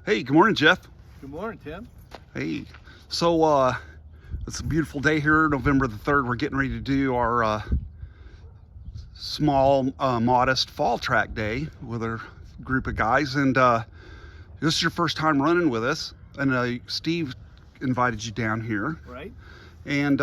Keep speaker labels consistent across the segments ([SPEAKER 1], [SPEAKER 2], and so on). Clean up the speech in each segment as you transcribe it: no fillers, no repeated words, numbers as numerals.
[SPEAKER 1] Hey, good morning, Jeff.
[SPEAKER 2] Good morning, Tim.
[SPEAKER 1] Hey, so it's a beautiful day here, November the 3rd. We're getting ready to do our small, modest fall track day with our group of guys. And this is your first time running with us. And Steve invited you down here.
[SPEAKER 2] Right?
[SPEAKER 1] And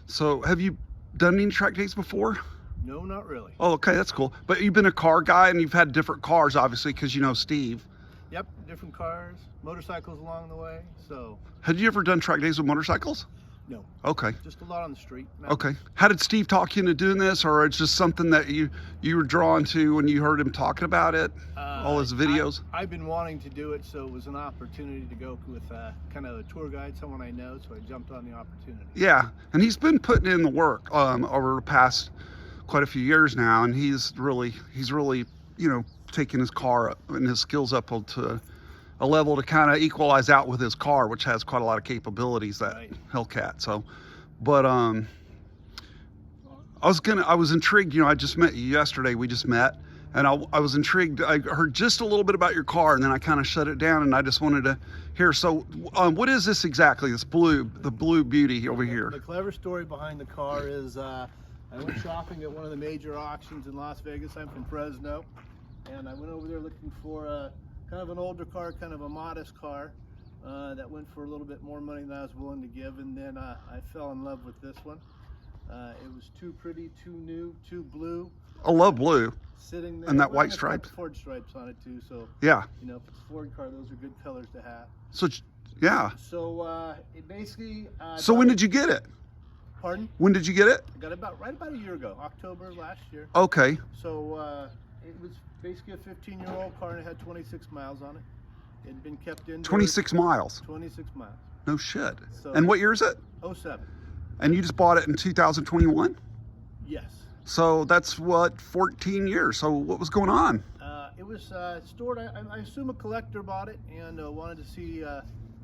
[SPEAKER 1] so have you done any track days before?
[SPEAKER 2] No, not really.
[SPEAKER 1] Oh, okay, that's cool. But you've been a car guy and you've had different cars, obviously, because you know Steve.
[SPEAKER 2] Yep, different cars, motorcycles along the way. So,
[SPEAKER 1] Had you ever done track days with motorcycles?
[SPEAKER 2] no,
[SPEAKER 1] Okay.
[SPEAKER 2] just a lot on the street.
[SPEAKER 1] Okay. How did Steve talk you into doing this, or it's just something that you were drawn to when you heard him talking about it? All his videos?
[SPEAKER 2] I've been wanting to do it, so it was an opportunity to go with kind of a tour guide, someone I know, so I jumped on the opportunity.
[SPEAKER 1] Yeah, and he's been putting in the work over the past quite a few years now, and he's really taking his car up and his skills up to a level to kind of equalize out with his car, which has quite a lot of capabilities, that
[SPEAKER 2] Right.
[SPEAKER 1] Hellcat. So, but I was intrigued. I just met you yesterday. We just met, and I was intrigued. I heard just a little bit about your car, and then I kind of shut it down, and I just wanted to hear. So, what is this exactly? The blue beauty over here.
[SPEAKER 2] The clever story behind the car is I went shopping at one of the major auctions in Las Vegas. I'm from Fresno, and I went over there looking for kind of an older car, kind of a modest car that went for a little bit more money than I was willing to give, and then I fell in love with this one. It was too pretty, too new, too blue.
[SPEAKER 1] I love blue.
[SPEAKER 2] Sitting there,
[SPEAKER 1] And that white
[SPEAKER 2] it's got
[SPEAKER 1] stripe.
[SPEAKER 2] the Ford stripes on it too, so
[SPEAKER 1] Yeah.
[SPEAKER 2] if it's a Ford car, those are good colors to have.
[SPEAKER 1] So, yeah.
[SPEAKER 2] So it basically.
[SPEAKER 1] So when did you get it?
[SPEAKER 2] Pardon?
[SPEAKER 1] When did you get it?
[SPEAKER 2] I got it right about a year ago, October of last year.
[SPEAKER 1] Okay.
[SPEAKER 2] So it was basically a 15-year-old car, and it had 26 miles on it. It had been kept indoors.
[SPEAKER 1] 26 miles.
[SPEAKER 2] 26 miles.
[SPEAKER 1] No shit.
[SPEAKER 2] So-
[SPEAKER 1] And what year is it?
[SPEAKER 2] 07.
[SPEAKER 1] And you just bought it in 2021?
[SPEAKER 2] Yes.
[SPEAKER 1] So that's what, 14 years. So what was going on?
[SPEAKER 2] It was stored. I assume a collector bought it and wanted to see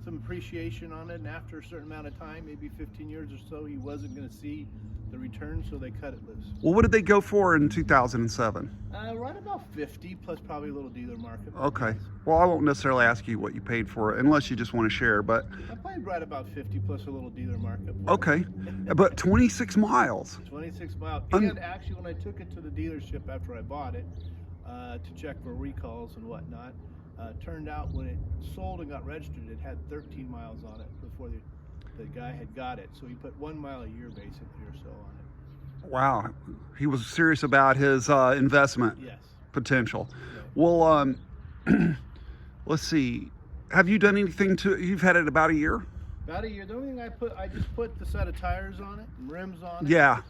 [SPEAKER 2] some appreciation on it. And after a certain amount of time, maybe 15 years or so, he wasn't going to see the return, so they cut it loose.
[SPEAKER 1] Well, what did they go for in 2007?
[SPEAKER 2] Right about 50, plus probably a little dealer market.
[SPEAKER 1] Okay. Well, I won't necessarily ask you what you paid for it unless you just want to share, but
[SPEAKER 2] I paid right about 50 plus a little dealer markup.
[SPEAKER 1] okay. But 26 miles.
[SPEAKER 2] 26 miles. And actually, when I took it to the dealership after I bought it to check for recalls and whatnot, turned out when it sold and got registered, it had 13 miles on it before the guy had got it. So he put 1 mile a year basically or so on it.
[SPEAKER 1] Wow. He was serious about his investment
[SPEAKER 2] Yes.
[SPEAKER 1] potential.
[SPEAKER 2] Right.
[SPEAKER 1] Well, let's see. Have you done anything you've had it about a year?
[SPEAKER 2] About a year. The only thing I just put the set of tires on it and rims on it.
[SPEAKER 1] Yeah,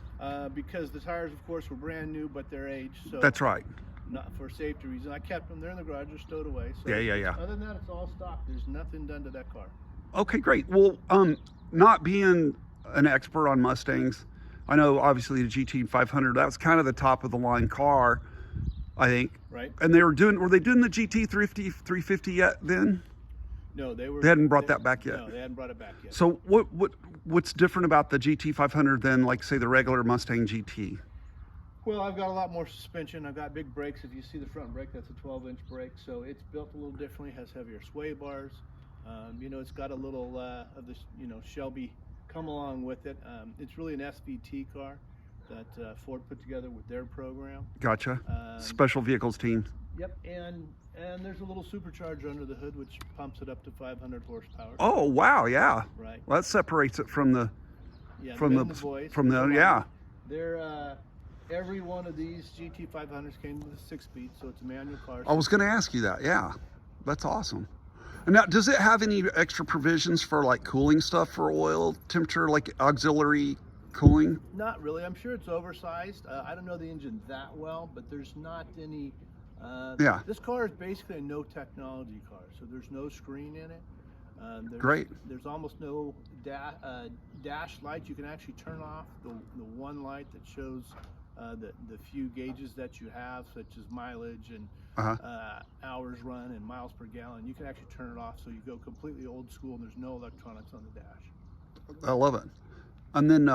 [SPEAKER 2] Because the tires, of course, were brand new, but they're aged. So
[SPEAKER 1] that's right.
[SPEAKER 2] not for safety reasons. I kept them. They're in the garage. They're stowed away. So
[SPEAKER 1] Yeah.
[SPEAKER 2] Other than that, it's all stock. There's nothing done to that car.
[SPEAKER 1] Okay, great. Well, not being an expert on Mustangs, I know obviously the GT 500, that was kind of the top of the line car, I think.
[SPEAKER 2] Right?
[SPEAKER 1] And were they doing the GT 350 yet then?
[SPEAKER 2] No, they
[SPEAKER 1] hadn't brought that back yet.
[SPEAKER 2] No, they hadn't brought it back yet.
[SPEAKER 1] So what's different about the GT 500 than, like, say, the regular Mustang GT?
[SPEAKER 2] Well, I've got a lot more suspension. I've got big brakes. If you see the front brake, that's a 12-inch brake, so it's built a little differently. Has heavier sway bars. It's got a little of this, Shelby come along with it. It's really an SVT car that Ford put together with their program.
[SPEAKER 1] Gotcha. Special vehicles team.
[SPEAKER 2] Yep, and there's a little supercharger under the hood which pumps it up to 500 horsepower.
[SPEAKER 1] Oh, wow, yeah.
[SPEAKER 2] Right.
[SPEAKER 1] Well, that separates it from the
[SPEAKER 2] Yeah.
[SPEAKER 1] from the
[SPEAKER 2] voice.
[SPEAKER 1] from the yeah.
[SPEAKER 2] They're every one of these GT 500s came with a 6-speed, so it's a manual car.
[SPEAKER 1] I was going to ask you that. Yeah, that's awesome. And now, does it have any extra provisions for, like, cooling stuff for oil temperature, like auxiliary cooling?
[SPEAKER 2] Not really. I'm sure it's oversized. I don't know the engine that well, but there's not any.
[SPEAKER 1] Yeah.
[SPEAKER 2] This car is basically a no technology car, so there's no screen in it.
[SPEAKER 1] Great.
[SPEAKER 2] There's almost no dash lights. You can actually turn off the one light that shows the few gauges that you have, such as mileage and hours run and miles per gallon. You can actually turn it off, so you go completely old school and there's no electronics on the dash.
[SPEAKER 1] I love it. And then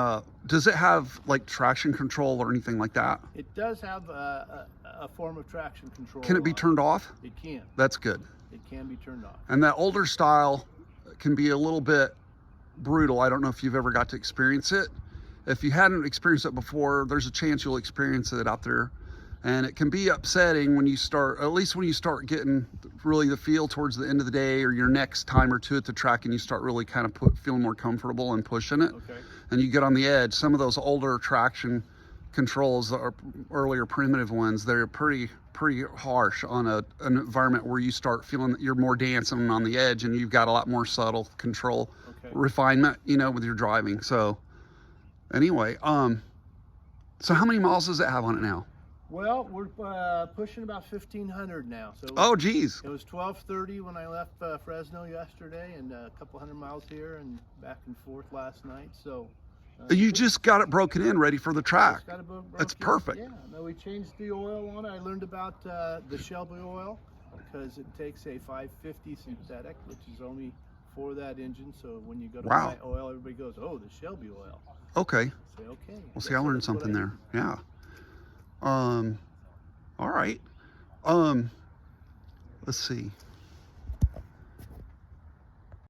[SPEAKER 1] does it have like traction control or anything like that?
[SPEAKER 2] It does have a form of traction control.
[SPEAKER 1] Can it be turned off?
[SPEAKER 2] It can.
[SPEAKER 1] That's good.
[SPEAKER 2] It can be turned off.
[SPEAKER 1] And that older style can be a little bit brutal. I don't know if you've ever got to experience it. If you hadn't experienced it before, there's a chance you'll experience it out there. And it can be upsetting when you start, at least when you start getting really the feel towards the end of the day or your next time or two at the track, and you start really kind of feeling more comfortable and pushing it.
[SPEAKER 2] Okay.
[SPEAKER 1] And you get on the edge. Some of those older traction controls, or earlier primitive ones, they're pretty harsh on an environment where you start feeling that you're more dancing on the edge, and you've got a lot more subtle control, refinement, you know, with your driving. So anyway, so how many miles does it have on it now?
[SPEAKER 2] Well, we're pushing about 1,500 now. So
[SPEAKER 1] oh, geez.
[SPEAKER 2] It was 12:30 when I left Fresno yesterday, and a couple hundred miles here and back and forth last night. So
[SPEAKER 1] you just got it broken in, ready for the track. That's perfect.
[SPEAKER 2] Yeah. No, we changed the oil on it. I learned about the Shelby oil because it takes a 550 synthetic, which is only for that engine. So when you go to buy oil, everybody goes, "Oh, the Shelby oil."
[SPEAKER 1] Okay.
[SPEAKER 2] Say, okay.
[SPEAKER 1] Well, see, I learned something there. Yeah. All right. Let's see.